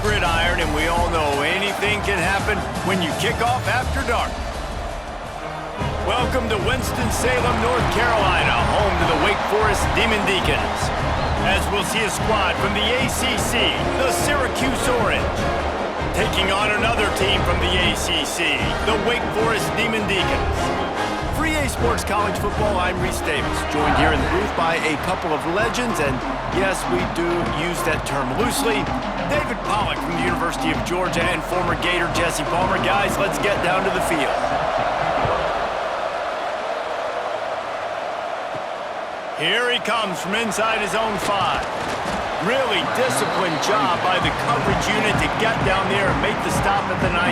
gridiron, and we all know anything can happen when you kick off after dark. Welcome to Winston-Salem, North Carolina, home to the Wake Forest Demon Deacons. As we'll see a squad from the ACC, the Syracuse Orange, taking on another team from the ACC, the Wake Forest Demon Deacons. For EA Sports College Football, I'm Reese Davis, joined here in the booth by a couple of legends, and yes, we do use that term loosely. David Pollack from the University of Georgia and former Gator Jesse Palmer. Guys, let's get down to the field. Here he comes from inside his own 5. Really disciplined job by the coverage unit to get down there and make the stop at the 19.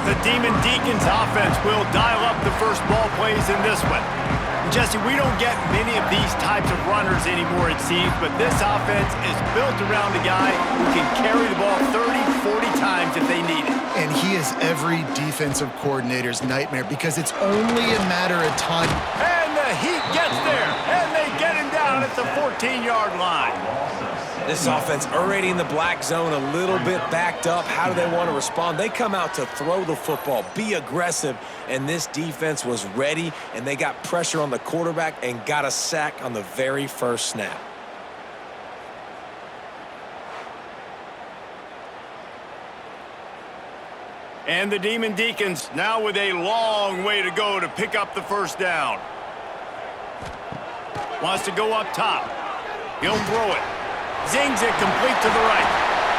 The Demon Deacons offense will dial up the first ball plays in this one. Jesse, we don't get many of these types of runners anymore, it seems, but this offense is built around a guy who can carry the ball 30, 40 times if they need it. And he is every defensive coordinator's nightmare because it's only a matter of time. And the Heat gets there, and they get him down at the 14-yard line. This offense already in the black zone, a little bit backed up. How do they want to respond? They come out to throw the football, be aggressive, and this defense was ready, and they got pressure on the quarterback and got a sack on the very first snap. And the Demon Deacons now with a long way to go to pick up the first down. Wants to go up top. He'll throw it. Zings it complete to the right.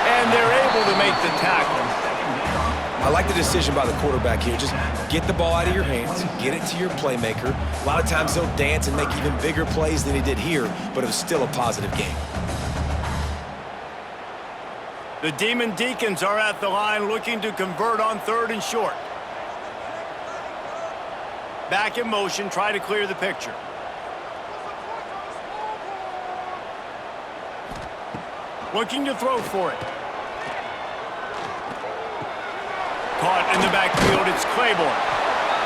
And they're able to make the tackle. I like the decision by the quarterback here. Just get the ball out of your hands, get it to your playmaker. A lot of times he'll dance and make even bigger plays than he did here, but it was still a positive game. The Demon Deacons are at the line looking to convert on 3rd and short. Back in motion, try to clear the picture. Looking to throw for it. Caught in the backfield, it's Claiborne.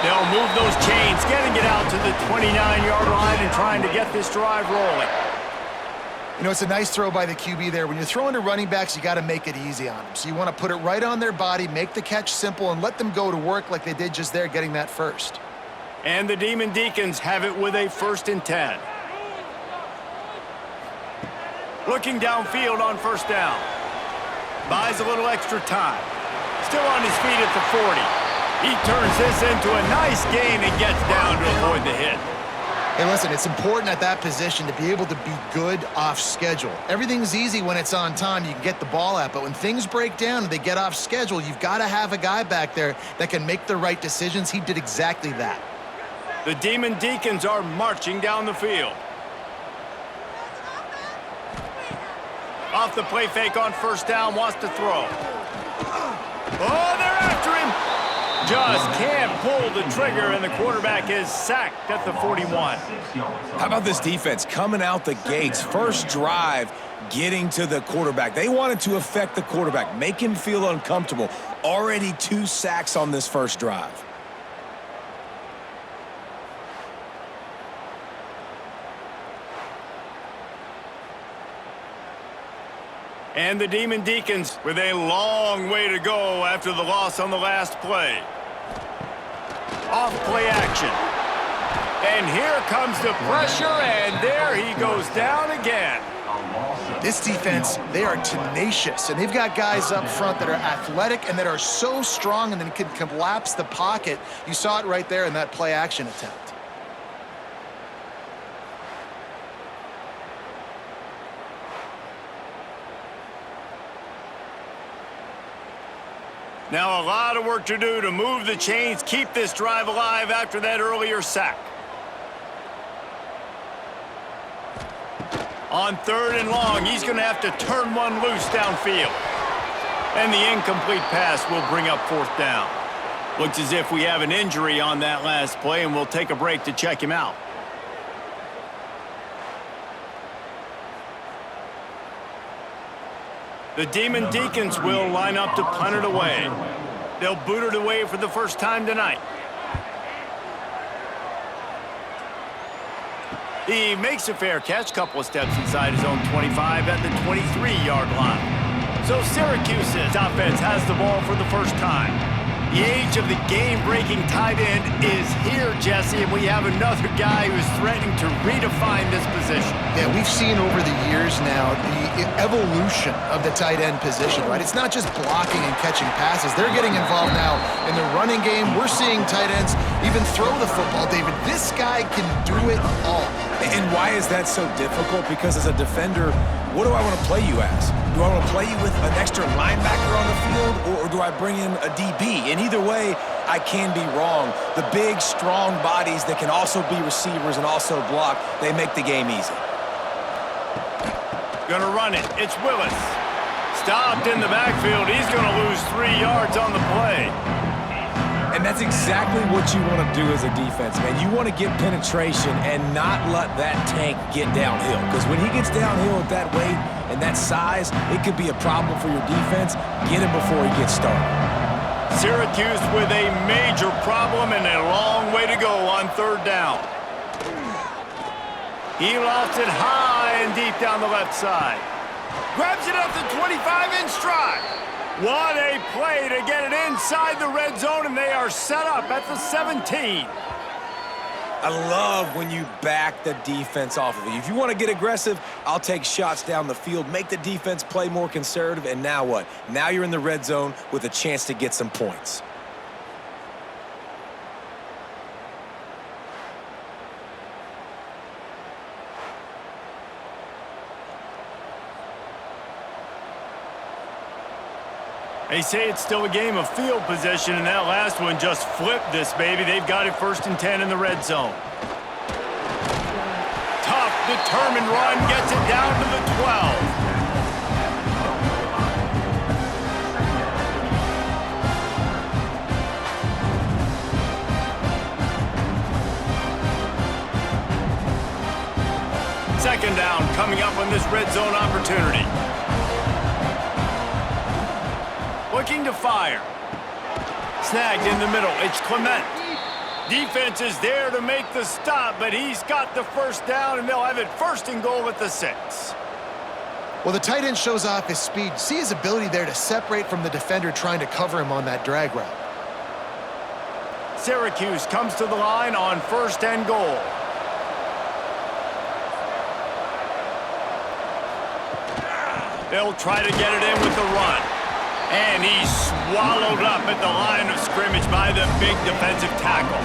They'll move those chains, getting it out to the 29-yard line and trying to get this drive rolling. You know, it's a nice throw by the QB there. When you're throwing to running backs, you got to make it easy on them. So you want to put it right on their body, make the catch simple, and let them go to work like they did just there, getting that first. And the Demon Deacons have it with a 1st and 10. Looking downfield on 1st down. Buys a little extra time. Still on his feet at the 40. He turns this into a nice gain and gets down to avoid the hit. Hey, listen, it's important at that position to be able to be good off schedule. Everything's easy when it's on time. You can get the ball out, but when things break down and they get off schedule, you've got to have a guy back there that can make the right decisions. He did exactly that. The Demon Deacons are marching down the field. Off the play fake on 1st down, wants to throw. Oh, they're after him. Just can't pull the trigger, and the quarterback is sacked at the 41. How about this defense coming out the gates? First drive, getting to the quarterback. They wanted to affect the quarterback, make him feel uncomfortable. Already 2 sacks on this first drive. And the Demon Deacons with a long way to go after the loss on the last play. Off play action. And here comes the pressure, and there he goes down again. This defense, they are tenacious, and they've got guys up front that are athletic and that are so strong and then can collapse the pocket. You saw it right there in that play action attempt. Now a lot of work to do to move the chains, keep this drive alive after that earlier sack. On 3rd and long, he's going to have to turn one loose downfield. And the incomplete pass will bring up 4th down. Looks as if we have an injury on that last play, and we'll take a break to check him out. The Demon Deacons will line up to punt it away. They'll boot it away for the first time tonight. He makes a fair catch, couple of steps inside his own 25 at the 23-yard line. So Syracuse's offense has the ball for the first time. The age of the game-breaking tight end is here, Jesse, and we have another guy who's threatening to redefine this position. Yeah, we've seen over the years now the evolution of the tight end position, right? It's not just blocking and catching passes. They're getting involved now in the running game. We're seeing tight ends even throw the football, David. This guy can do it all. And why is that so difficult? Because as a defender, what do I want to play you as? Do I want to play you with an extra linebacker on the field, or do I bring in a DB? And either way, I can be wrong. The big, strong bodies that can also be receivers and also block, they make the game easy. Gonna run it. It's Willis. Stopped in the backfield. He's gonna lose 3 yards on the play. And that's exactly what you want to do as a defense, man. You want to get penetration and not let that tank get downhill. Because when he gets downhill at that weight and that size, it could be a problem for your defense. Get him before he gets started. Syracuse with a major problem and a long way to go on third down. He lofts it high and deep down the left side. Grabs it at the 25 in stride. What a play to get it inside the red zone, and they are set up at the 17. I love when you back the defense off of you. If you want to get aggressive, I'll take shots down the field, make the defense play more conservative, and now what? Now you're in the red zone with a chance to get some points. They say it's still a game of field position, and that last one just flipped this, baby. They've got it 1st and 10 in the red zone. Tough, determined run, gets it down to the 12. Second down coming up on this red zone opportunity. Looking to fire. Snagged in the middle. It's Clement. Defense is there to make the stop, but he's got the first down, and they'll have it 1st and goal at the 6. Well, the tight end shows off his speed. See his ability there to separate from the defender trying to cover him on that drag route. Syracuse comes to the line on 1st and goal. They'll try to get it in with the run. And he's swallowed up at the line of scrimmage by the big defensive tackle.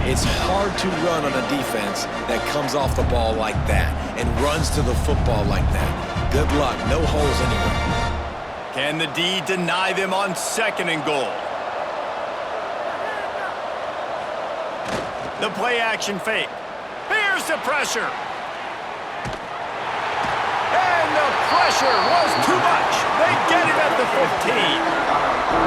It's hard to run on a defense that comes off the ball like that and runs to the football like that. Good luck. No holes anywhere. Can the D deny them on 2nd and goal? The play action fake. Here's the pressure. And the pressure was too much. They get him at the 15.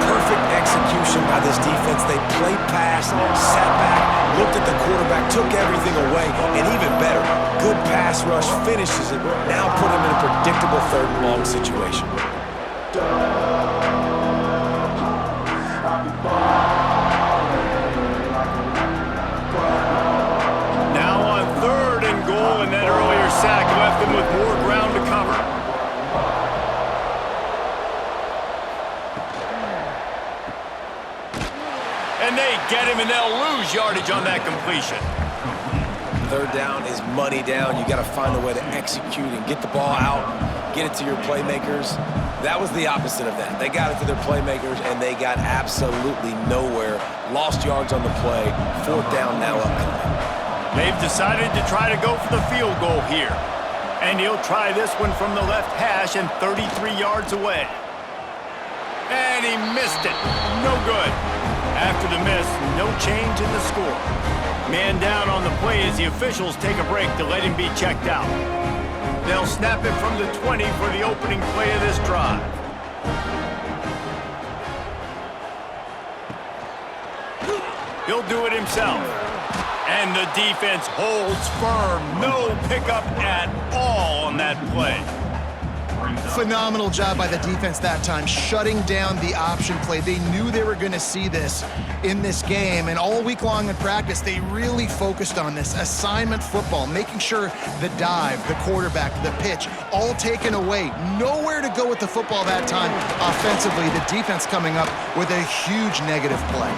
Perfect execution by this defense. They played pass, sat back, looked at the quarterback, took everything away, and even better, good pass rush, finishes it. Now put him in a predictable 3rd and long situation. Now on 3rd and goal, and that earlier sack left them with more ground to cover. And they get him, and they'll lose yardage on that completion. 3rd down is money down. You got to find a way to execute and get the ball out, get it to your playmakers. That was the opposite of that. They got it to their playmakers, and they got absolutely nowhere. Lost yards on the play. 4th down now upcoming. They've decided to try to go for the field goal here. And he'll try this one from the left hash and 33 yards away. And he missed it. No good. After the miss, no change in the score. Man down on the play as the officials take a break to let him be checked out. They'll snap it from the 20 for the opening play of this drive. He'll do it himself. And the defense holds firm. No pickup at all on that play. Phenomenal job by the defense that time, shutting down the option play. They knew they were going to see this in this game, and all week long in practice, they really focused on this assignment football, making sure the dive, the quarterback, the pitch, all taken away. Nowhere to go with the football that time offensively. The defense coming up with a huge negative play.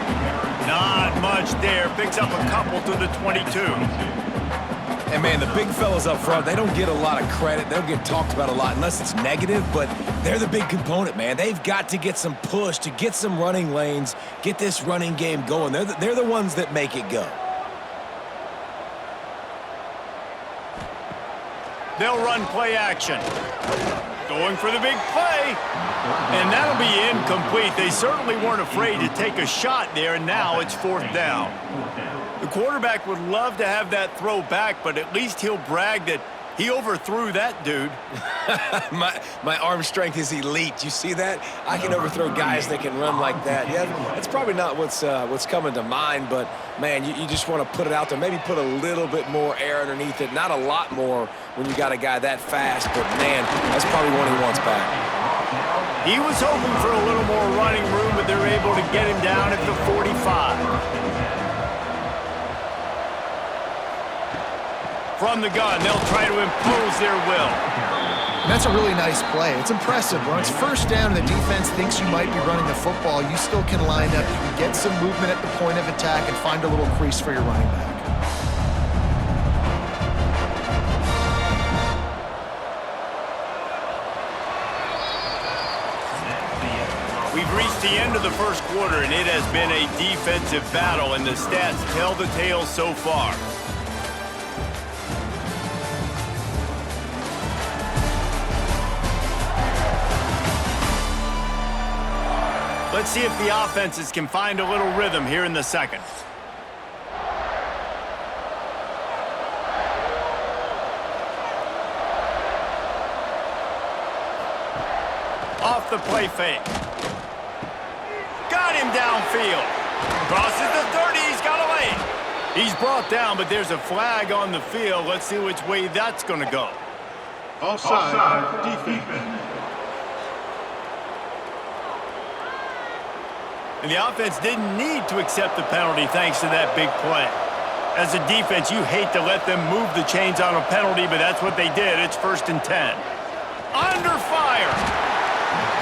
Not much there. Picks up a couple to the 22. And, man, the big fellas up front, they don't get a lot of credit. They don't get talked about a lot unless it's negative, but they're the big component, man. They've got to get some push, to get some running lanes, get this running game going. They're the ones that make it go. They'll run play action. Going for the big play. And that'll be incomplete. They certainly weren't afraid to take a shot there, and now it's 4th down. The quarterback would love to have that throw back, but at least he'll brag that he overthrew that dude. my arm strength is elite. You see that? I can overthrow guys that can run like that. Yeah, that's probably not what's coming to mind, but, man, you just want to put it out there. Maybe put a little bit more air underneath it. Not a lot more when you got a guy that fast, but, man, that's probably one he wants back. He was hoping for a little more running room, but they're able to get him down at the 45. From the gun, they'll try to impose their will. And that's a really nice play. It's impressive. When it's 1st down and the defense thinks you might be running the football, you still can line up, you can get some movement at the point of attack and find a little crease for your running back. We've reached the end of the first quarter, and it has been a defensive battle, and the stats tell the tale so far. Let's see if the offenses can find a little rhythm here in the second. Off the play fake. Got him downfield. Crosses the 30. He's got away. He's brought down, but there's a flag on the field. Let's see which way that's going to go. Offside, defense. And the offense didn't need to accept the penalty thanks to that big play. As a defense, you hate to let them move the chains on a penalty, but that's what they did. It's 1st and 10. Under fire.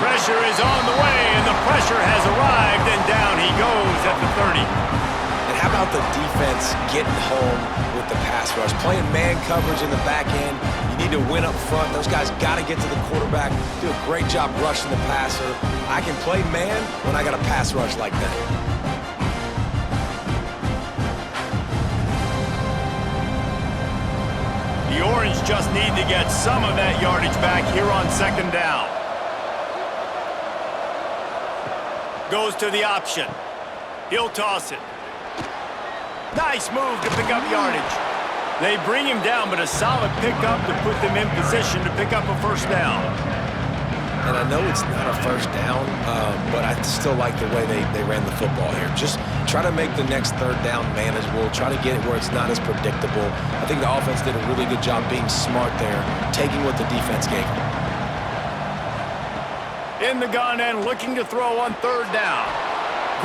Pressure is on the way, and the pressure has arrived, and down he goes at the 30. And how about the defense getting home with the pass rush? Playing man coverage in the back end. You need to win up front. Those guys got to get to the quarterback. Do a great job rushing the passer. I can play man when I got a pass rush like that. The Orange just need to get some of that yardage back here on 2nd down. Goes to the option. He'll toss it. Nice move to pick up yardage. They bring him down, but a solid pickup to put them in position to pick up a 1st down. And I know it's not a 1st down, but I still like the way they ran the football here. Just try to make the next 3rd down manageable. Try to get it where it's not as predictable. I think the offense did a really good job being smart there, taking what the defense gave them. In the gun and looking to throw on 3rd down.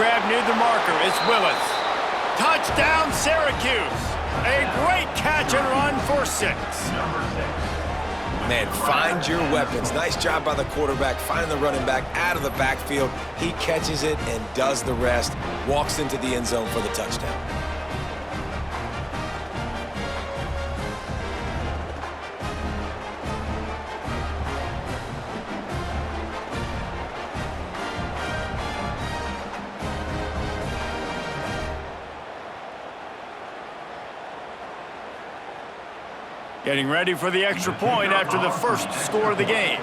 Grab near the marker. It's Willis. Touchdown, Syracuse. A great catch and run for 6. Man, find your weapons. Nice job by the quarterback, finding the running back out of the backfield. He catches it and does the rest. Walks into the end zone for the touchdown. Getting ready for the extra point after the first score of the game.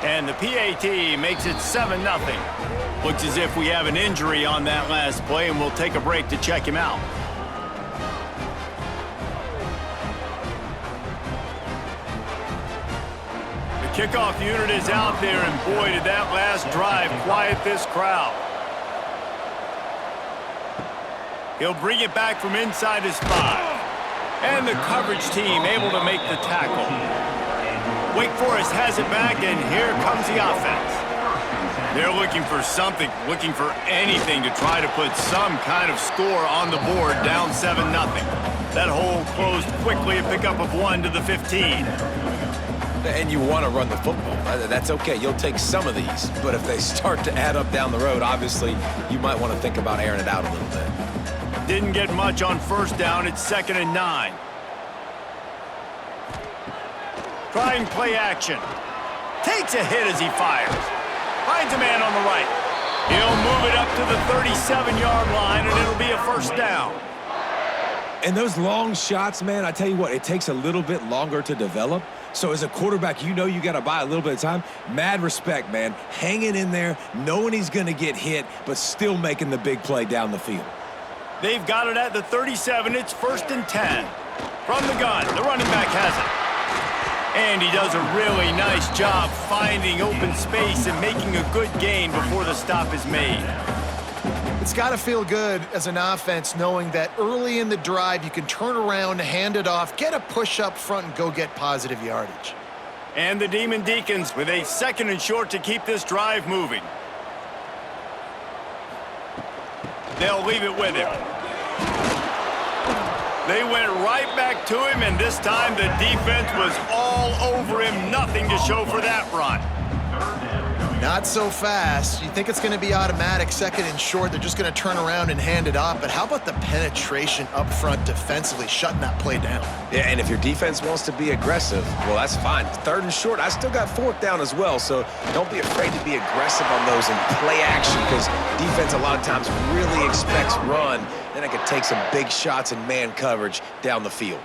And the PAT makes it 7-0. Looks as if we have an injury on that last play, and we'll take a break to check him out. The kickoff unit is out there, and boy, did that last drive quiet this crowd. He'll bring it back from inside his 5. And the coverage team able to make the tackle. Wake Forest has it back, and here comes the offense. They're looking for something, looking for anything to try to put some kind of score on the board, down 7-0. That hole closed quickly, a pickup of 1 to the 15. And you want to run the football. That's okay. You'll take some of these. But if they start to add up down the road, obviously, you might want to think about airing it out a little bit. Didn't get much on first down. It's 2nd and 9. Trying play action. Takes a hit as he fires. Finds a man on the right. He'll move it up to the 37-yard line, and it'll be a first down. And those long shots, man, I tell you what, it takes a little bit longer to develop. So as a quarterback, you know you got to buy a little bit of time. Mad respect, man. Hanging in there, knowing he's going to get hit, but still making the big play down the field. They've got it at the 37. It's 1st and 10. From the gun, the running back has it. And he does a really nice job finding open space and making a good gain before the stop is made. It's got to feel good as an offense knowing that early in the drive you can turn around, hand it off, get a push up front, and go get positive yardage. And the Demon Deacons with a 2nd and short to keep this drive moving. They'll leave it with him. They went right back to him, and this time the defense was all over him. Nothing to show for that run. Not so fast. You think it's going to be automatic, 2nd and short. They're just going to turn around and hand it off. But how about the penetration up front defensively, shutting that play down? Yeah, and if your defense wants to be aggressive, well, that's fine. 3rd and short, I still got 4th down as well, so don't be afraid to be aggressive on those in play action because defense a lot of times really expects run. Then it could take some big shots in man coverage down the field.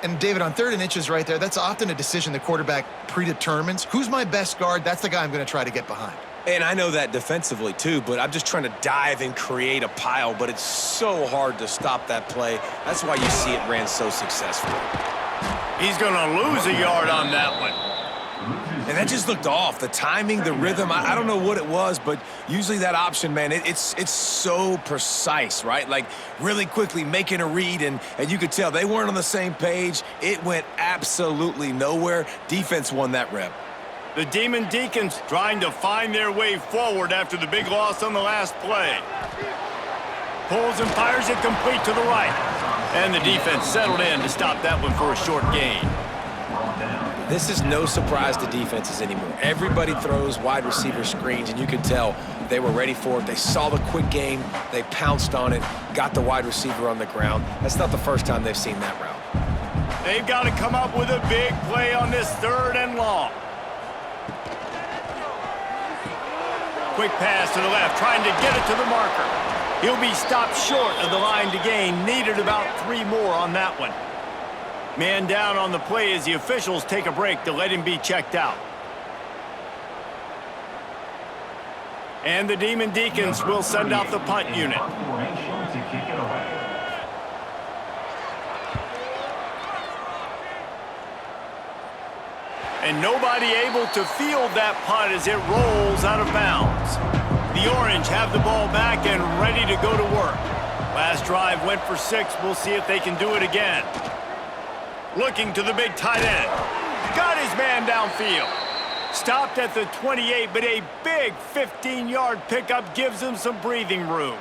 And, David, on 3rd and inches right there, that's often a decision the quarterback predetermines. Who's my best guard? That's the guy I'm going to try to get behind. And I know that defensively, too, but I'm just trying to dive and create a pile, but it's so hard to stop that play. That's why you see it ran so successfully. He's going to lose a yard on that one. And that just looked off. The timing, the rhythm, I don't know what it was, but usually that option, man, it's so precise, right? Like really quickly making a read, and you could tell they weren't on the same page. It went absolutely nowhere. Defense won that rep. The Demon Deacons trying to find their way forward after the big loss on the last play. Pulls and fires it complete to the right. And the defense settled in to stop that one for a short gain. This is no surprise to defenses anymore. Everybody throws wide receiver screens, and you can tell they were ready for it. They saw the quick game. They pounced on it, got the wide receiver on the ground. That's not the first time they've seen that route. They've got to come up with a big play on this 3rd and long. Quick pass to the left, trying to get it to the marker. He'll be stopped short of the line to gain. Needed about 3 more on that one. Man down on the play as the officials take a break to let him be checked out. And the Demon Deacons will send out the punt unit. And nobody able to field that punt as it rolls out of bounds. The Orange have the ball back and ready to go to work. Last drive went for 6. We'll see if they can do it again. Looking to the big tight end. Got his man downfield. Stopped at the 28, but a big 15-yard pickup gives him some breathing room.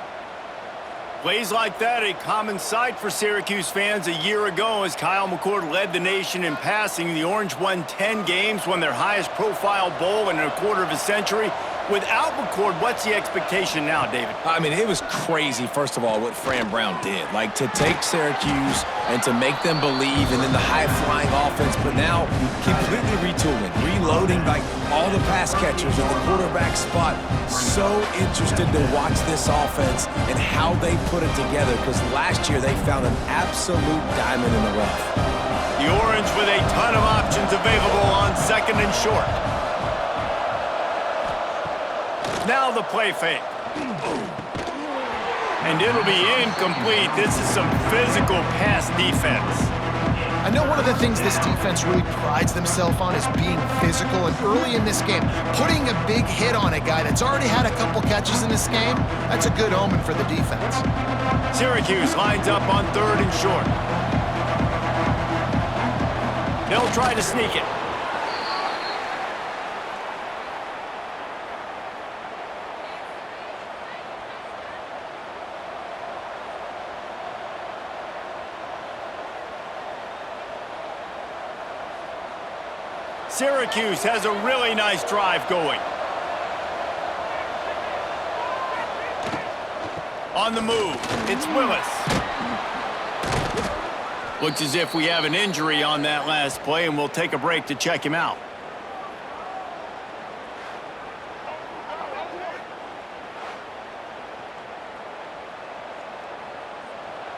Plays like that, a common sight for Syracuse fans. A year ago, as Kyle McCord led the nation in passing, the Orange won 10 games, won their highest profile bowl in a quarter of a century. Without McCord, what's the expectation now, David? I mean, it was crazy, first of all, what Fran Brown did. Like, to take Syracuse and to make them believe, and then the high-flying offense, but now completely retooling, reloading, like, all the pass catchers in the quarterback spot. So interested to watch this offense and how they put it together, because last year they found an absolute diamond in the rough. The Orange with a ton of options available on 2nd and short. Now the play fake. And it'll be incomplete. This is some physical pass defense. I know one of the things this defense really prides themselves on is being physical, and early in this game, putting a big hit on a guy that's already had a couple catches in this game, that's a good omen for the defense. Syracuse lines up on 3rd and short. They'll try to sneak it. Syracuse has a really nice drive going. On the move, it's Willis. Looks as if we have an injury on that last play, and we'll take a break to check him out.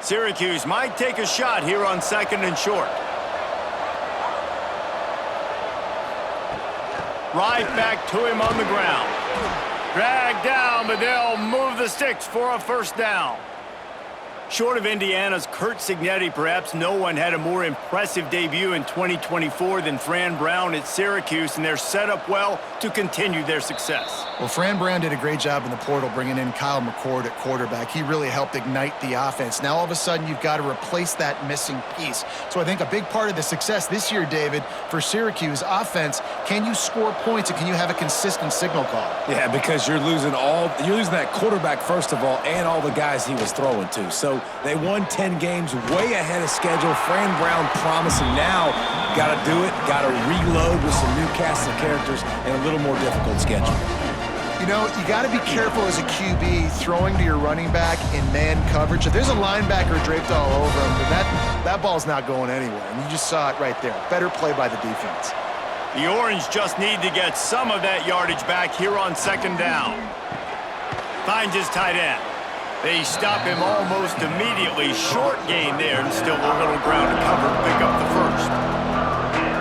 Syracuse might take a shot here on 2nd and short. Right back to him on the ground. Dragged down, but they'll move the sticks for a first down. Short of Indiana's Curt Cignetti, perhaps no one had a more impressive debut in 2024 than Fran Brown at Syracuse, and they're set up well to continue their success. Well, Fran Brown did a great job in the portal bringing in Kyle McCord at quarterback. He really helped ignite the offense. Now all of a sudden you've got to replace that missing piece. So I think a big part of the success this year, David, for Syracuse offense, can you score points and can you have a consistent signal call? Yeah, because you're losing that quarterback first of all and all the guys he was throwing to. So they won 10 games way ahead of schedule. Fran Brown promising now. Got to do it. Got to reload with some new cast of characters and a little more difficult schedule. You know, you got to be careful as a QB throwing to your running back in man coverage. If there's a linebacker draped all over him, then that ball's not going anywhere. And you just saw it right there. Better play by the defense. The Orange just need to get some of that yardage back here on 2nd down. Finds his tight end. They stop him almost immediately. Short gain there and still a little ground to cover to pick up the first.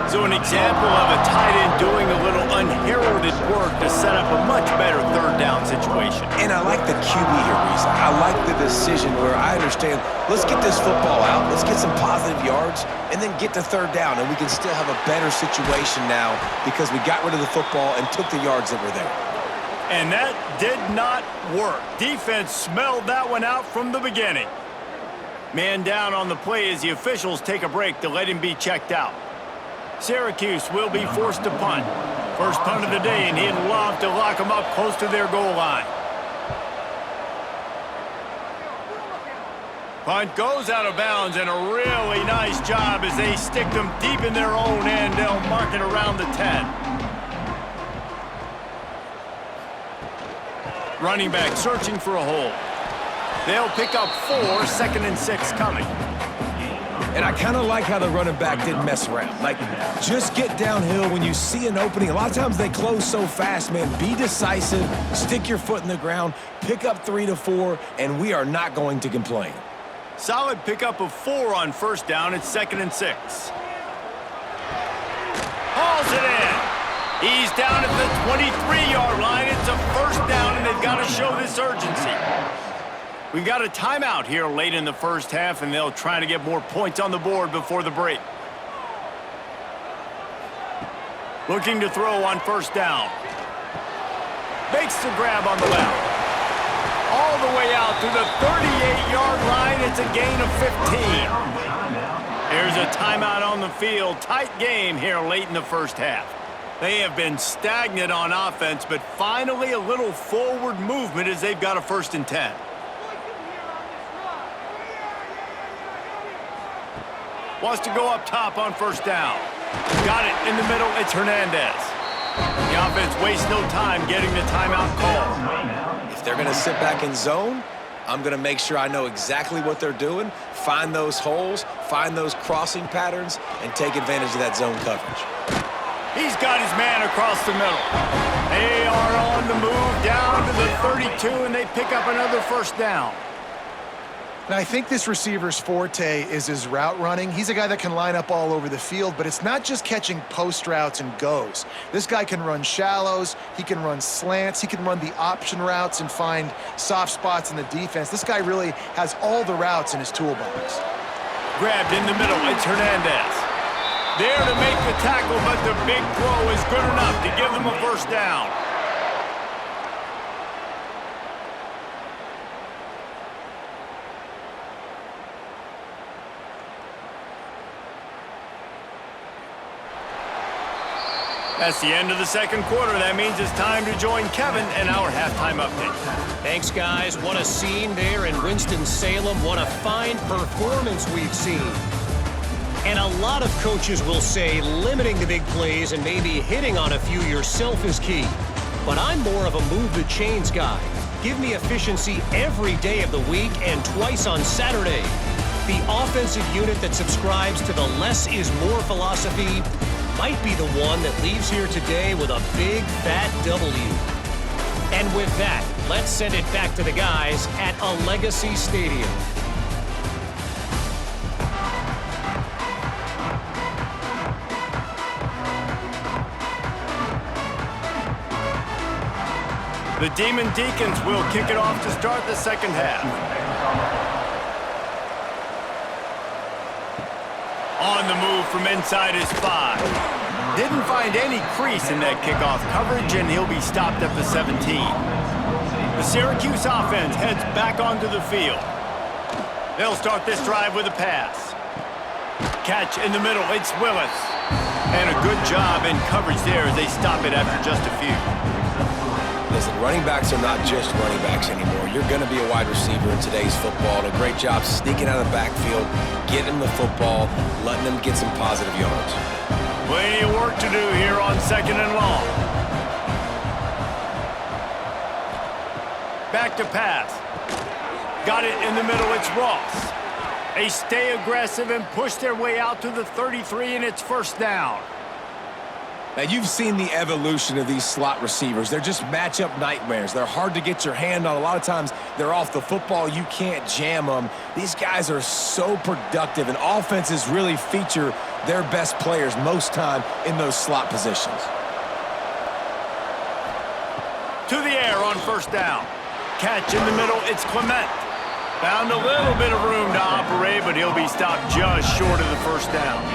So an example of a tight end doing a little unheralded work to set up a much better 3rd down situation. And I like the QB here, Reese. I like the decision where I understand, let's get this football out, let's get some positive yards, and then get to 3rd down, and we can still have a better situation now because we got rid of the football and took the yards that were there. And that did not work. Defense smelled that one out from the beginning. Man down on the play as the officials take a break to let him be checked out. Syracuse will be forced to punt. First punt of the day, and he'd love to lock them up close to their goal line. Punt goes out of bounds, and a really nice job as they stick them deep in their own end. They'll mark it around the 10. Running back searching for a hole. They'll pick up 4, 2nd and 6 coming. And I kind of like how the running back didn't mess around. Like, just get downhill when you see an opening. A lot of times they close so fast, man. Be decisive, stick your foot in the ground, pick up 3 to 4, and we are not going to complain. Solid pickup of 4 on 1st down. It's 2nd and 6. Hauls it in. He's down at the 23-yard line. It's a 1st down, and they've got to show this urgency. We've got a timeout here late in the 1st half, and they'll try to get more points on the board before the break. Looking to throw on 1st down. Makes the grab on the left. All the way out to the 38-yard line. It's a gain of 15. There's a timeout on the field. Tight game here late in the 1st half. They have been stagnant on offense, but finally a little forward movement as they've got a 1st and 10. Wants to go up top on 1st down. Got it in the middle. It's Hernandez. The offense wastes no time getting the timeout call. If they're going to sit back in zone, I'm going to make sure I know exactly what they're doing, find those holes, find those crossing patterns, and take advantage of that zone coverage. He's got his man across the middle. They are on the move down to the 32, and they pick up another 1st down. And I think this receiver's forte is his route running. He's a guy that can line up all over the field, but it's not just catching post routes and goes. This guy can run shallows, he can run slants, he can run the option routes and find soft spots in the defense. This guy really has all the routes in his toolbox. Grabbed in the middle, it's Hernandez. There to make the tackle, but the big throw is good enough to give them a 1st down. That's the end of the second quarter. That means it's time to join Kevin in our halftime update. Thanks, guys. What a scene there in Winston-Salem. What a fine performance we've seen. And a lot of coaches will say limiting the big plays and maybe hitting on a few yourself is key. But I'm more of a move the chains guy. Give me efficiency every day of the week and twice on Saturday. The offensive unit that subscribes to the less is more philosophy might be the one that leaves here today with a big fat W. And with that, let's send it back to the guys at a Legacy Stadium. The Demon Deacons will kick it off to start the second half. On the move from inside his 5. Didn't find any crease in that kickoff coverage, and he'll be stopped at the 17. The Syracuse offense heads back onto the field. They'll start this drive with a pass. Catch in the middle, it's Willis. And a good job in coverage there as they stop it after just a few. Listen, running backs are not just running backs anymore. You're going to be a wide receiver in today's football. And a great job sneaking out of the backfield, getting them the football, letting them get some positive yards. Plenty of work to do here on second and long. Back to pass. Got it in the middle, it's Ross. They stay aggressive and push their way out to the 33, and it's first down. Now, you've seen the evolution of these slot receivers. They're just matchup nightmares. They're hard to get your hand on. A lot of times, they're off the football. You can't jam them. These guys are so productive, and offenses really feature their best players most time in those slot positions. To the air on first down. Catch in the middle, it's Clement. Found a little bit of room to operate, but he'll be stopped just short of the first down.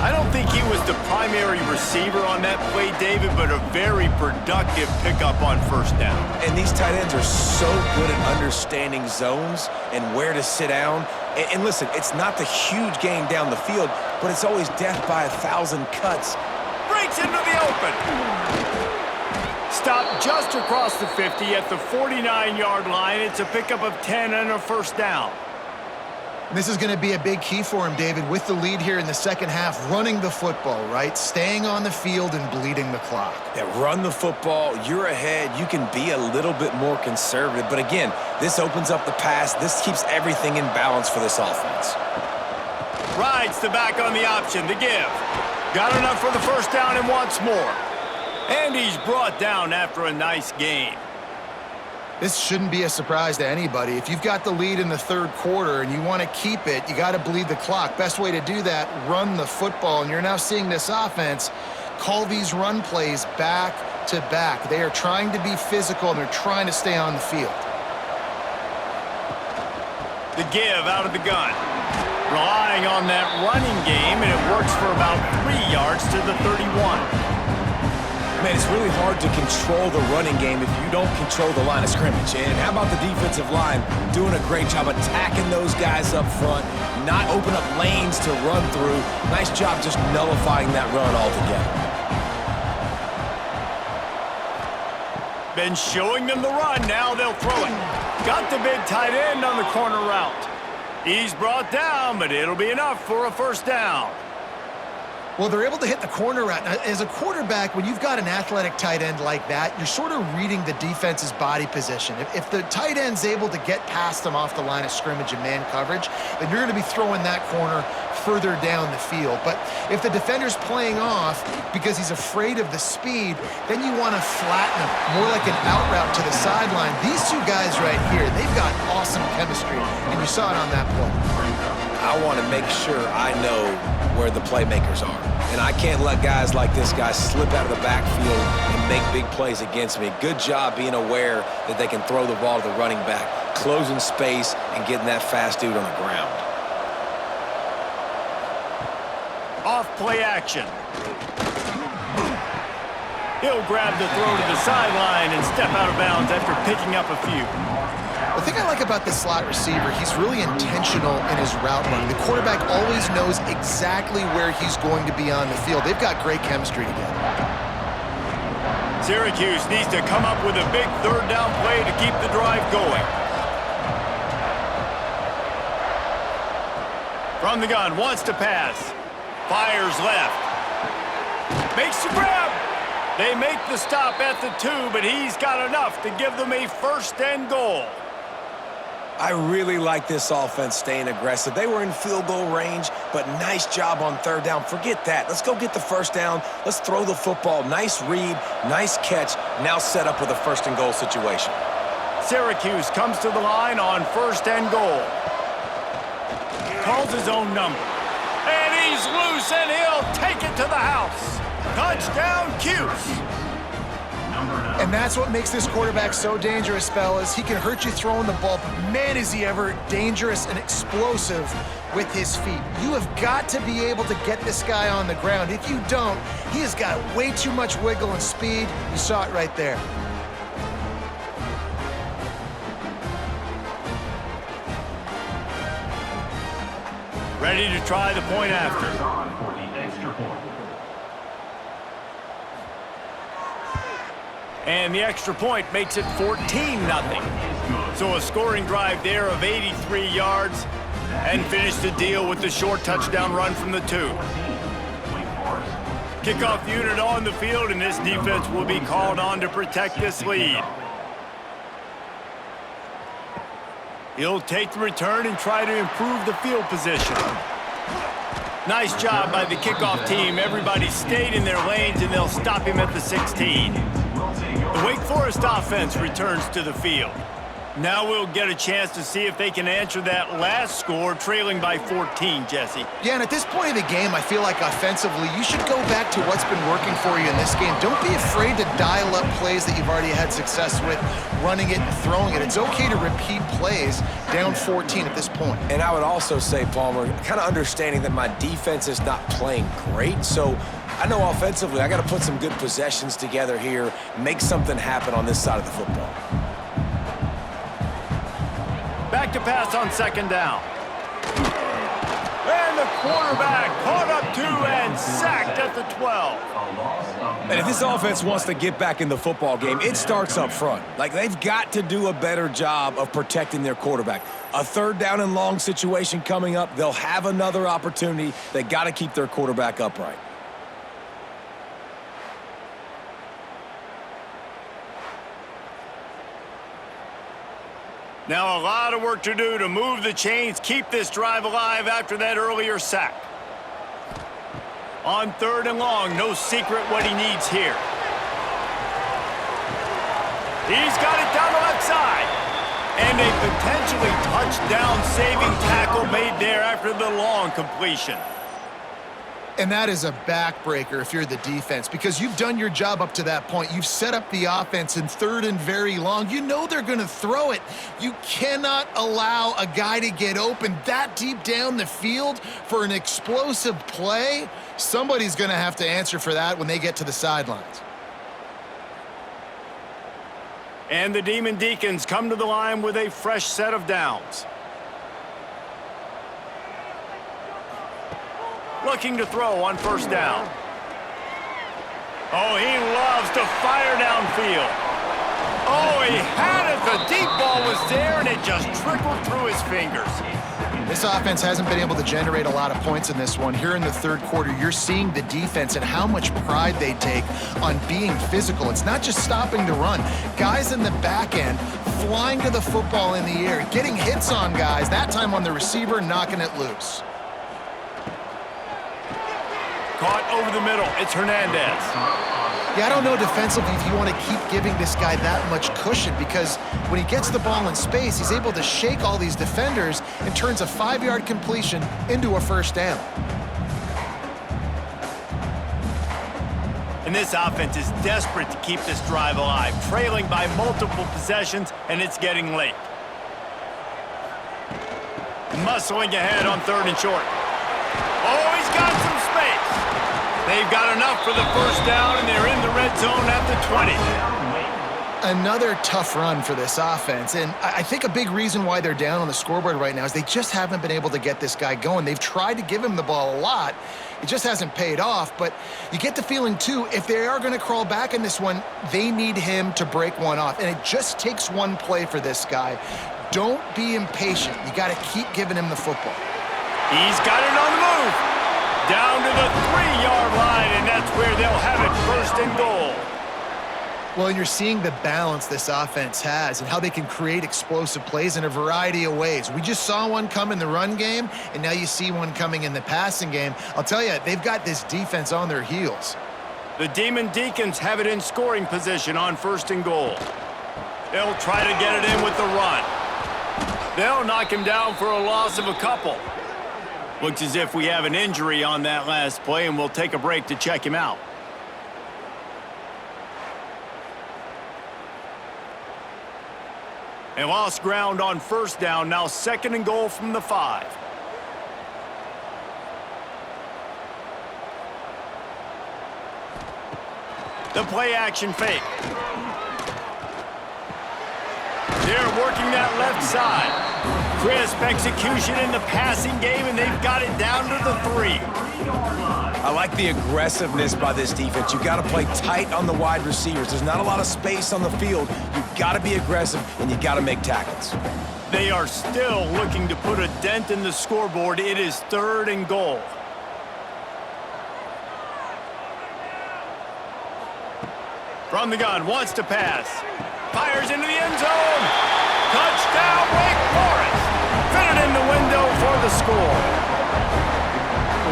I don't think he was the primary receiver on that play, David, but a very productive pickup on first down. And these tight ends are so good at understanding zones and where to sit down. And listen, it's not the huge game down the field, but it's always death by 1,000 cuts. Breaks into the open. Stopped just across the 50 at the 49-yard line. It's a pickup of 10 and a first down. This is going to be a big key for him, David, with the lead here in the second half, running the football, right? Staying on the field and bleeding the clock. Yeah, run the football. You're ahead. You can be a little bit more conservative. But again, this opens up the pass. This keeps everything in balance for this offense. Rides the back on the option to give. Got enough for the first down and wants more. And he's brought down after a nice gain. This shouldn't be a surprise to anybody. If you've got the lead in the third quarter and you want to keep it, you got to bleed the clock. Best way to do that, run the football. And you're now seeing this offense call these run plays back to back. They are trying to be physical, and they're trying to stay on the field. The give out of the gun. Relying on that running game, and it works for about 3 yards to the 31. Man, it's really hard to control the running game if you don't control the line of scrimmage. And how about the defensive line doing a great job attacking those guys up front, not open up lanes to run through. Nice job just nullifying that run altogether. Been showing them the run, now they'll throw it. Got the big tight end on the corner route. He's brought down, but it'll be enough for a first down. Well, they're able to hit the corner route. Now, as a quarterback, when you've got an athletic tight end like that, you're sort of reading the defense's body position. If the tight end's able to get past them off the line of scrimmage and man coverage, then you're going to be throwing that corner further down the field. But if the defender's playing off because he's afraid of the speed, then you want to flatten him, more like an out route to the sideline. These two guys right here, they've got awesome chemistry, and you saw it on that play. I want to make sure I know where the playmakers are. And I can't let guys like this guy slip out of the backfield and make big plays against me. Good job being aware that they can throw the ball to the running back, closing space, and getting that fast dude on the ground. Off play action. He'll grab the throw to the sideline and step out of bounds after picking up a few. The thing I like about this slot receiver, he's really intentional in his route running. The quarterback always knows exactly where he's going to be on the field. They've got great chemistry together. Syracuse needs to come up with a big third down play to keep the drive going. From the gun, wants to pass. Fires left. Makes the grab. They make the stop at the 2, but he's got enough to give them a first and goal. I really like this offense staying aggressive. They were in field goal range, but nice job on third down. Forget that. Let's go get the first down. Let's throw the football. Nice read, nice catch. Now set up with a first and goal situation. Syracuse comes to the line on first and goal. Calls his own number. And he's loose, and he'll take it to the house. Touchdown, Cuse. And that's what makes this quarterback so dangerous, fellas. He can hurt you throwing the ball, but man, is he ever dangerous and explosive with his feet. You have got to be able to get this guy on the ground. If you don't, he has got way too much wiggle and speed. You saw it right there. Ready to try the point after. And the extra point makes it 14-0. So a scoring drive there of 83 yards and finish the deal with the short touchdown run from the 2. Kickoff unit on the field, and this defense will be called on to protect this lead. He'll take the return and try to improve the field position. Nice job by the kickoff team. Everybody stayed in their lanes, and they'll stop him at the 16. The Wake Forest offense returns to the field. Now we'll get a chance to see if they can answer that last score, trailing by 14, Jesse. Yeah, and at this point of the game, I feel like offensively, you should go back to what's been working for you in this game. Don't be afraid to dial up plays that you've already had success with, running it and throwing it. It's okay to repeat plays down 14 at this point. And I would also say, Palmer, kind of understanding that my defense is not playing great, so I know offensively I got to put some good possessions together here, make something happen on this side of the football. Back to pass on second down. And the quarterback caught up 2 and sacked at the 12. And if this offense wants to get back in the football game, it starts up front. Like, they've got to do a better job of protecting their quarterback. A third down and long situation coming up. They'll have another opportunity. They got to keep their quarterback upright. Now a lot of work to do to move the chains, keep this drive alive after that earlier sack. On third and long, no secret what he needs here. He's got it down the left side. And a potentially touchdown-saving tackle made there after the long completion. And that is a backbreaker if you're the defense, because you've done your job up to that point. You've set up the offense in third and very long. You know they're going to throw it. You cannot allow a guy to get open that deep down the field for an explosive play. Somebody's going to have to answer for that when they get to the sidelines. And the Demon Deacons come to the line with a fresh set of downs. Looking to throw on first down. Oh, he loves to fire downfield. Oh, he had it. The deep ball was there, and it just trickled through his fingers. This offense hasn't been able to generate a lot of points in this one. Here in the third quarter, you're seeing the defense and how much pride they take on being physical. It's not just stopping to run. Guys in the back end flying to the football in the air, getting hits on guys, that time on the receiver, knocking it loose. Caught over the middle. It's Hernandez. Yeah, I don't know defensively if you want to keep giving this guy that much cushion, because when he gets the ball in space, he's able to shake all these defenders and turns a 5-yard completion into a first down. And this offense is desperate to keep this drive alive, trailing by multiple possessions, and it's getting late. Muscling ahead on third and short. Oh, he's got some space. They've got enough for the first down, and they're in the red zone at the 20. Another tough run for this offense, and I think a big reason why they're down on the scoreboard right now is they just haven't been able to get this guy going. They've tried to give him the ball a lot. It just hasn't paid off, but you get the feeling, too, if they are going to crawl back in this one, they need him to break one off, and it just takes one play for this guy. Don't be impatient. You got to keep giving him the football. He's got it on the move. Down to the 3-yard line, and that's where they'll have it, 1st and goal. Well, and you're seeing the balance this offense has and how they can create explosive plays in a variety of ways. We just saw one come in the run game, and now you see one coming in the passing game. I'll tell you, they've got this defense on their heels. The Demon Deacons have it in scoring position on 1st and goal. They'll try to get it in with the run. They'll knock him down for a loss of a couple. Looks as if we have an injury on that last play, and we'll take a break to check him out. They lost ground on 1st down, now 2nd and goal from the 5. The play action fake. They're working that left side. Crisp execution in the passing game, and they've got it down to the 3. I like the aggressiveness by this defense. You've got to play tight on the wide receivers. There's not a lot of space on the field. You've got to be aggressive, and you've got to make tackles. They are still looking to put a dent in the scoreboard. It is 3rd and goal. From the gun, wants to pass. Fires into the end zone. Touchdown, Wake Forest. Fitted in the window for the score.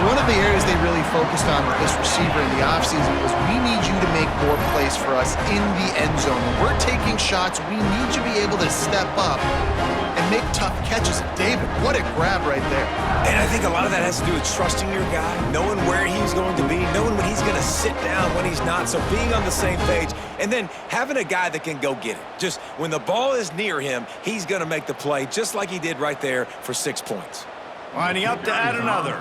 One of the areas they really focused on with this receiver in the offseason was we need you to make more plays for us in the end zone. When we're taking shots, we need you to be able to step up and make tough catches. David, what a grab right there. And I think a lot of that has to do with trusting your guy, knowing where he's going to be, knowing when he's going to sit down, when he's not, so being on the same page, and then having a guy that can go get it. Just when the ball is near him, he's going to make the play, just like he did right there for 6 points. Lining up to add another.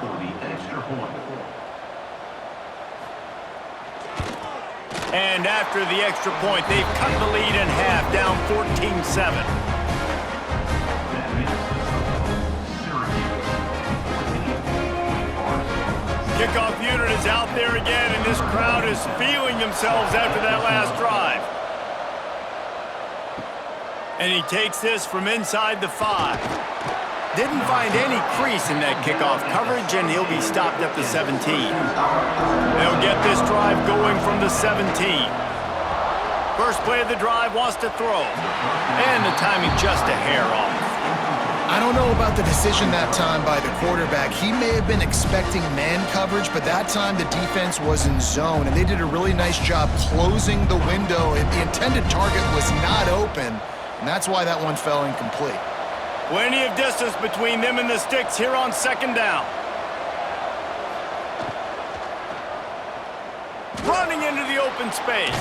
And after the extra point, they've cut the lead in half, down 14-7. Kickoff unit is out there again, and this crowd is feeling themselves after that last drive. And he takes this from inside the 5. Didn't find any crease in that kickoff coverage, and he'll be stopped at the 17. They'll get this drive going from the 17. First play of the drive, wants to throw. And the timing just a hair off. I don't know about the decision that time by the quarterback. He may have been expecting man coverage, but that time the defense was in zone, and they did a really nice job closing the window. The intended target was not open, and that's why that one fell incomplete. Plenty of distance between them and the sticks here on 2nd down. Running into the open space.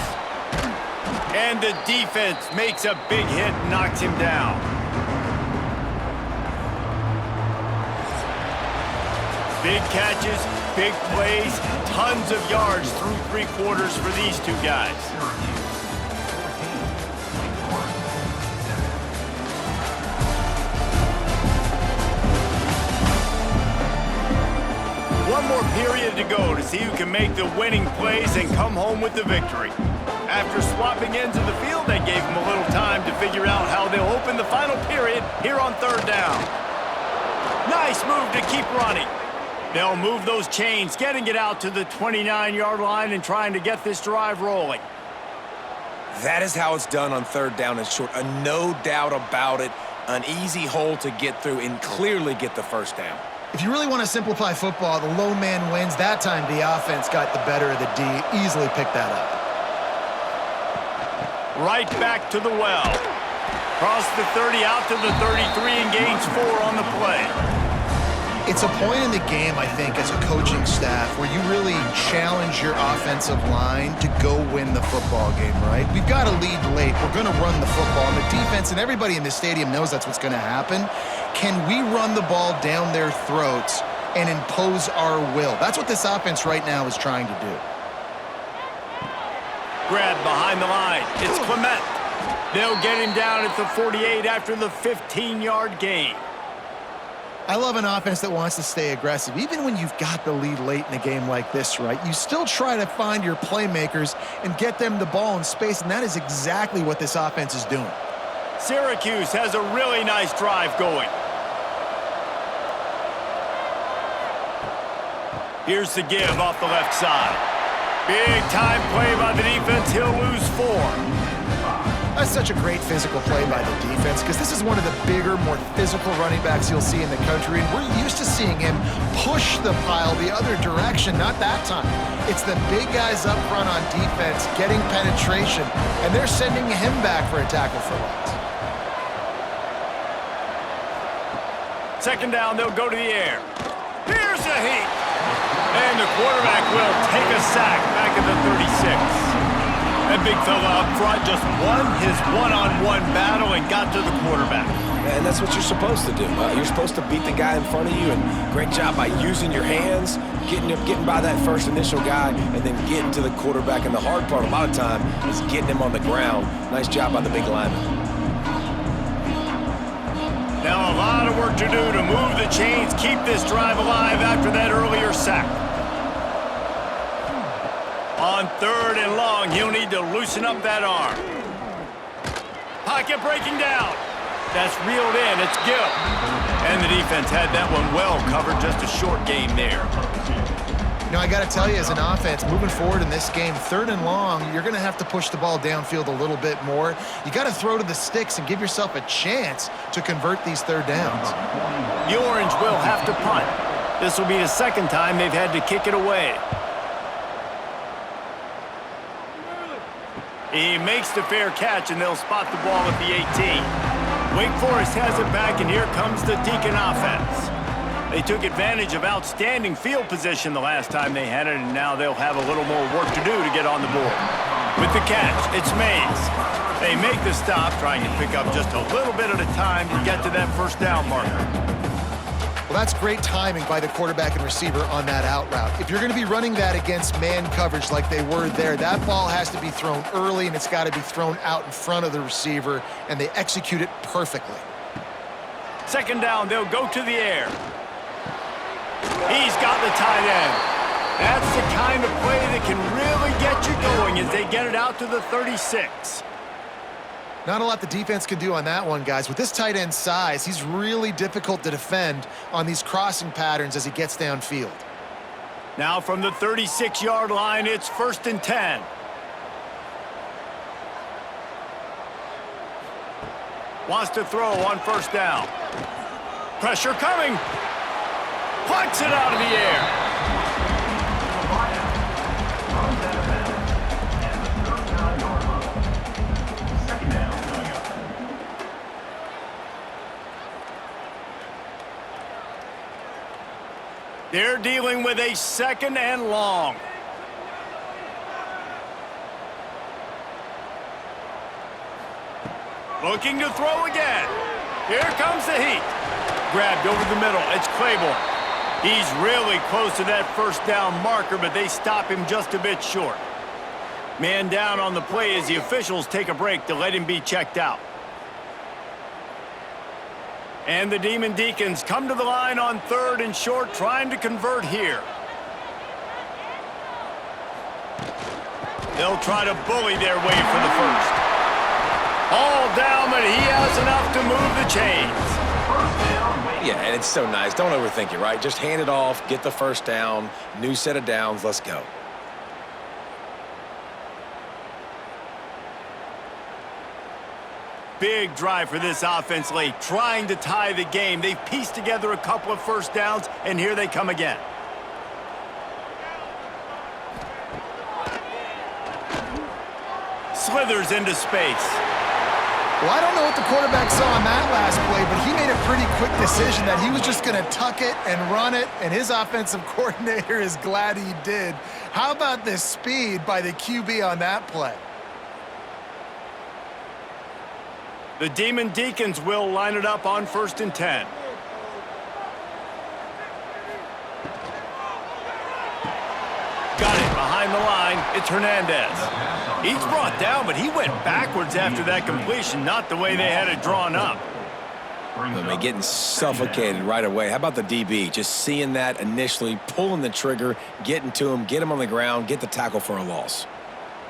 And the defense makes a big hit, knocks him down. Big catches, big plays, tons of yards through 3 quarters for these two guys. One more period to go to see who can make the winning plays and come home with the victory. After swapping ends of the field, they gave them a little time to figure out how they'll open the final period here on 3rd down. Nice move to keep running. They'll move those chains, getting it out to the 29-yard line and trying to get this drive rolling. That is how it's done on 3rd down and short. No doubt about it. An easy hole to get through and clearly get the 1st down. If you really want to simplify football, the low man wins. That time the offense got the better of the D. Easily picked that up. Right back to the well. Cross the 30 out to the 33 and gains 4 on the play. It's a point in the game, I think, as a coaching staff where you really challenge your offensive line to go win the football game, right? We've got to lead late. We're going to run the football. And the defense and everybody in the stadium knows that's what's going to happen. Can we run the ball down their throats and impose our will? That's what this offense right now is trying to do. Grab behind the line. It's Clement. They'll get him down at the 48 after the 15-yard gain. I love an offense that wants to stay aggressive. Even when you've got the lead late in a game like this, right, you still try to find your playmakers and get them the ball in space, and that is exactly what this offense is doing. Syracuse has a really nice drive going. Here's the give off the left side. Big time play by the defense. He'll lose 4. That's such a great physical play by the defense because this is one of the bigger, more physical running backs you'll see in the country, and we're used to seeing him push the pile the other direction, not that time. It's the big guys up front on defense getting penetration, and they're sending him back for a tackle for loss. Second down, they'll go to the air. Here's a heat. And the quarterback will take a sack back at the 36. That big fella up front just won his one-on-one battle and got to the quarterback. And that's what you're supposed to do. You're supposed to beat the guy in front of you, and great job by using your hands, getting by that first initial guy, and then getting to the quarterback. And the hard part a lot of time is getting him on the ground. Nice job by the big lineman. Now a lot of work to do to move the chains, keep this drive alive after that earlier sack. On third and long, he'll need to loosen up that arm. Pocket breaking down. That's reeled in. It's Gill. And the defense had that one well covered. Just a short game there. You know, I got to tell you, as an offense, moving forward in this game, third and long, you're going to have to push the ball downfield a little bit more. You got to throw to the sticks and give yourself a chance to convert these third downs. The Orange will have to punt. This will be the second time they've had to kick it away. He makes the fair catch, and they'll spot the ball at the 18. Wake Forest has it back, and here comes the Deacon offense. They took advantage of outstanding field position the last time they had it, and now they'll have a little more work to do to get on the board. With the catch, it's Mays. They make the stop, trying to pick up just a little bit at a time to get to that first down marker. Well, that's great timing by the quarterback and receiver on that out route. If you're going to be running that against man coverage like they were there, that ball has to be thrown early, and it's got to be thrown out in front of the receiver, and they execute it perfectly. Second down, they'll go to the air. He's got the tight end. That's the kind of play that can really get you going as they get it out to the 36. Not a lot the defense can do on that one, guys. With this tight end size, he's really difficult to defend on these crossing patterns as he gets downfield. Now from the 36-yard line, it's 1st and 10. Wants to throw on first down. Pressure coming. Plucks it out of the air. They're dealing with a second and long. Looking to throw again. Here comes the heat. Grabbed over the middle. It's Claiborne. He's really close to that first down marker, but they stop him just a bit short. Man down on the play as the officials take a break to let him be checked out. And the Demon Deacons come to the line on third and short, trying to convert here. They'll try to bully their way for the first. All down, but he has enough to move the chains. Yeah, and it's so nice. Don't overthink it, right? Just hand it off, get the first down, new set of downs, let's go. Big drive for this offense late, trying to tie the game. They've pieced together a couple of first downs, and here they come again. Slithers into space. Well, I don't know what the quarterback saw on that last play, but he made a pretty quick decision that he was just going to tuck it and run it, and his offensive coordinator is glad he did. How about the speed by the QB on that play? The Demon Deacons will line it up on 1st and 10. Got it behind behind the line, it's Hernandez. He's brought down, but he went backwards after that completion, not the way they had it drawn up. They're getting suffocated right away. How about the DB? Just seeing that initially, pulling the trigger, getting to him, get him on the ground, get the tackle for a loss.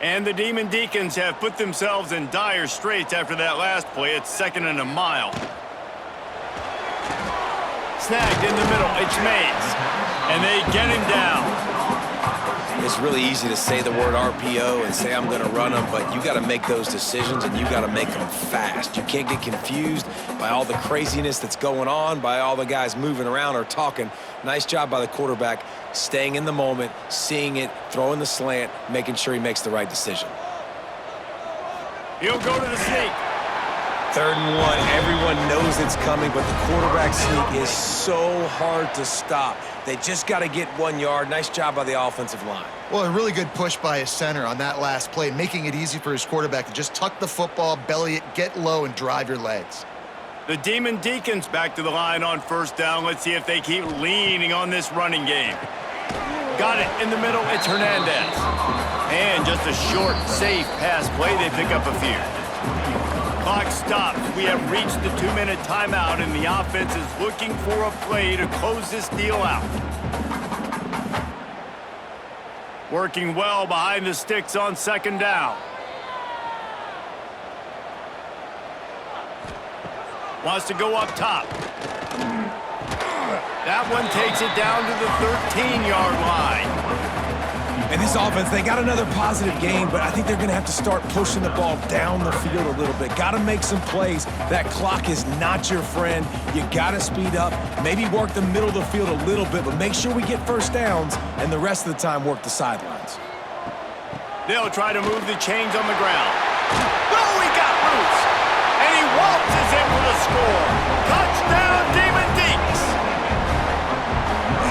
And the Demon Deacons have put themselves in dire straits after that last play. It's 2nd and a mile. Snagged in the middle, it's Mays. And they get him down. It's really easy to say the word RPO and say I'm going to run them, but you got to make those decisions and you got to make them fast. You can't get confused by all the craziness that's going on, by all the guys moving around or talking. Nice job by the quarterback, staying in the moment, seeing it, throwing the slant, making sure he makes the right decision. He'll go to the sneak. 3rd and 1, everyone knows it's coming, but the quarterback sneak is so hard to stop. They just got to get 1 yard. Nice job by the offensive line. Well, a really good push by his center on that last play, making it easy for his quarterback to just tuck the football, belly it, get low, and drive your legs. The Demon Deacons back to the line on 1st down. Let's see if they keep leaning on this running game. Got it in the middle. It's Hernandez. And just a short, safe pass play. They pick up a few. Clock stops. We have reached the 2-minute timeout, and the offense is looking for a play to close this deal out. Working well behind the sticks on 2nd down. Wants to go up top. That one takes it down to the 13-yard line. And this offense, they got another positive game, but I think they're going to have to start pushing the ball down the field a little bit. Got to make some plays. That clock is not your friend. You got to speed up, maybe work the middle of the field a little bit, but make sure we get 1st downs, and the rest of the time work the sidelines. They'll try to move the chains on the ground. Oh, he got loose, and he waltzes in for the score. Touchdown, Demon Deeks!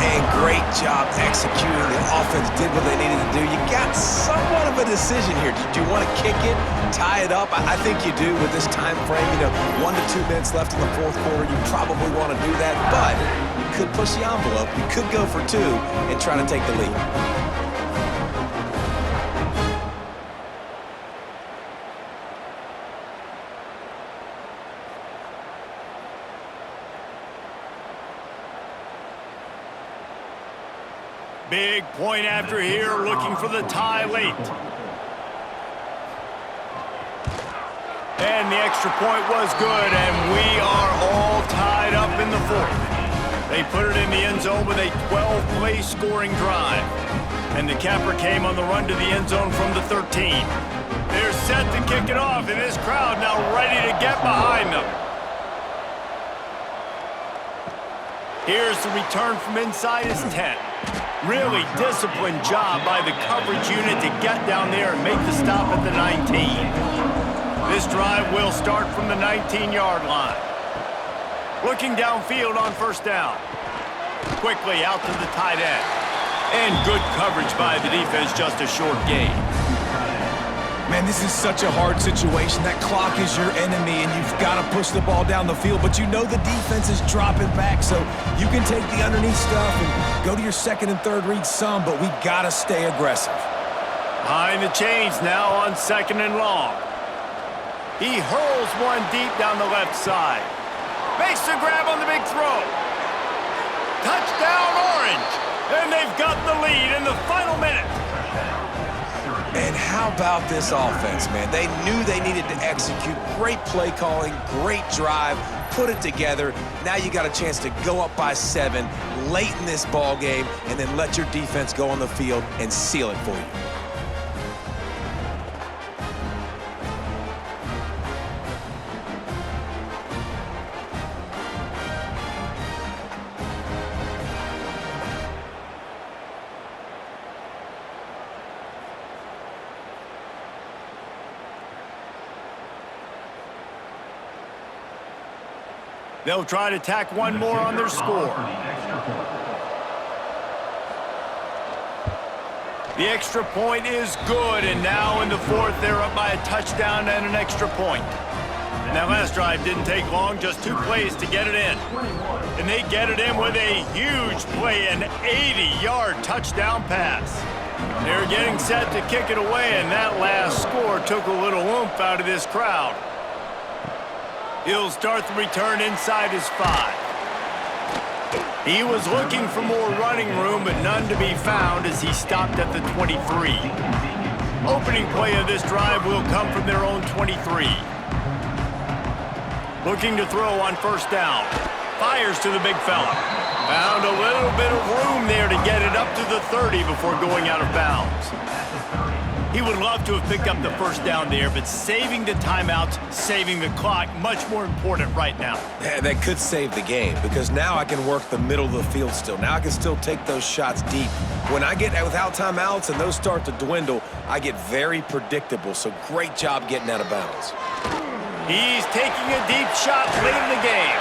And great job executing. The offense did what they needed to do. You got somewhat of a decision here. Do you want to kick it, tie it up? I think you do with this time frame. 1 to 2 minutes left in the 4th quarter. You probably want to do that, but you could push the envelope. You could go for 2 and try to take the lead. Big point after here, looking for the tie late. And the extra point was good, and we are all tied up in the 4th. They put it in the end zone with a 12-play scoring drive. And the capper came on the run to the end zone from the 13. They're set to kick it off, and this crowd now ready to get behind them. Here's the return from inside his 10. Really disciplined job by the coverage unit to get down there and make the stop at the 19. This drive will start from the 19-yard line. Looking downfield on 1st down. Quickly out to the tight end. And good coverage by the defense, just a short gain. Man, this is such a hard situation. That clock is your enemy, and you've got to push the ball down the field. But you know the defense is dropping back, so you can take the underneath stuff and go to your 2nd and 3rd read some, but we got to stay aggressive. Behind the chains now on 2nd and long. He hurls one deep down the left side. Makes the grab on the big throw. Touchdown, Orange! And they've got the lead in the final minute. And how about this offense, man? They knew they needed to execute. Great play calling, great drive, put it together. Now you got a chance to go up by 7 late in this ball game and then let your defense go on the field and seal it for you. They'll try to tack one more on their score. The extra point is good, and now in the 4th, they're up by a touchdown and an extra point. And that last drive didn't take long, just 2 plays to get it in. And they get it in with a huge play, an 80-yard touchdown pass. They're getting set to kick it away, and that last score took a little oomph out of this crowd. He'll start the return inside his 5. He was looking for more running room, but none to be found as he stopped at the 23. Opening play of this drive will come from their own 23. Looking to throw on first down. Fires to the big fella. Found a little bit of room there to get it up to the 30 before going out of bounds. He would love to have picked up the first down there, but saving the timeouts, saving the clock, much more important right now. Yeah, that could save the game because now I can work the middle of the field still. Now I can still take those shots deep. When I get without timeouts and those start to dwindle, I get very predictable. So great job getting out of bounds. He's taking a deep shot late in the game.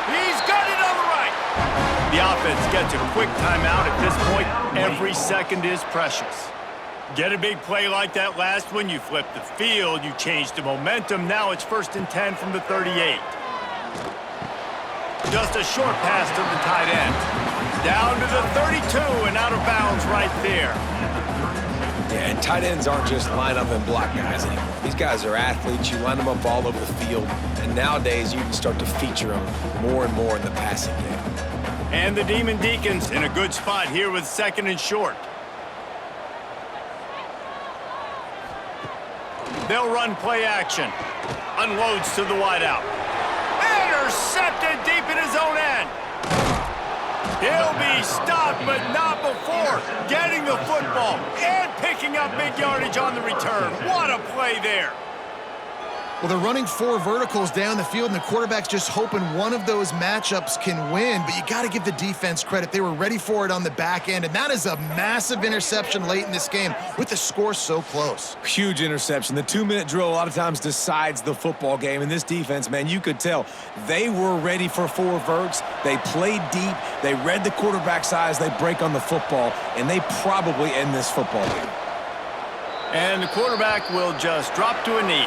He's got it on the right. The offense gets a quick timeout at this point. Every second is precious. Get a big play like that last one, you flip the field, you change the momentum. Now it's 1st and 10 from the 38. Just a short pass to the tight end. Down to the 32 and out of bounds right there. Yeah, and tight ends aren't just line up and block guys anymore. These guys are athletes. You line them up all over the field. And nowadays, you can start to feature them more and more in the passing game. And the Demon Deacons in a good spot here with 2nd and short. They'll run play action. Unloads to the wideout. Intercepted deep in his own end. He'll be stopped, but not before getting the football and picking up big yardage on the return. What a play there. Well, they're running 4 verticals down the field, and the quarterback's just hoping one of those matchups can win, but you got to give the defense credit. They were ready for it on the back end, and that is a massive interception late in this game with the score so close. Huge interception. The 2-minute drill a lot of times decides the football game, and this defense, man, you could tell they were ready for 4 verts. They played deep. They read the quarterback's eyes. They break on the football, and they probably end this football game. And the quarterback will just drop to a knee.